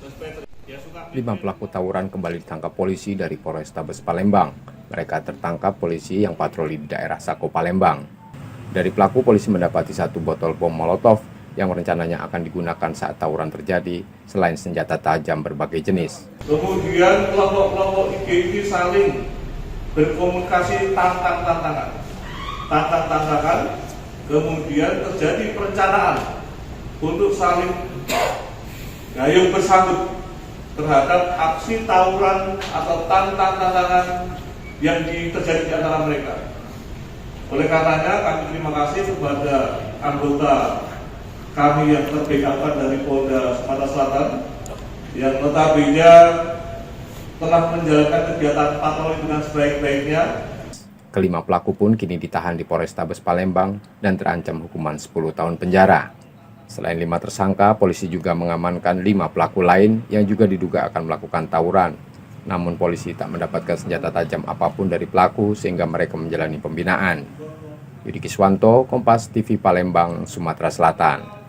5 pelaku tawuran kembali ditangkap polisi dari Polrestabes Palembang. Mereka tertangkap polisi yang patroli di daerah Sako, Palembang. Dari pelaku, polisi mendapati 1 botol bom molotov yang rencananya akan digunakan saat tawuran terjadi, selain senjata tajam berbagai jenis. Kemudian kelompok-kelompok IG ini saling berkomunikasi tantang-tantangan, kemudian terjadi perencanaan untuk saling gayung bersambut terhadap aksi tawuran atau tantang-tantangan yang terjadi di antara mereka. Oleh karenanya kami terima kasih kepada anggota kami yang terbackup dari Polda Sumatera Selatan yang notabene telah menjalankan kegiatan patroli dengan sebaik-baiknya. Kelima pelaku pun kini ditahan di Polrestabes Palembang dan terancam hukuman 10 tahun penjara. Selain 5 tersangka, polisi juga mengamankan 5 pelaku lain yang juga diduga akan melakukan tawuran. Namun polisi tak mendapatkan senjata tajam apapun dari pelaku sehingga mereka menjalani pembinaan. Yudi Kiswanto, Kompas TV Palembang, Sumatera Selatan.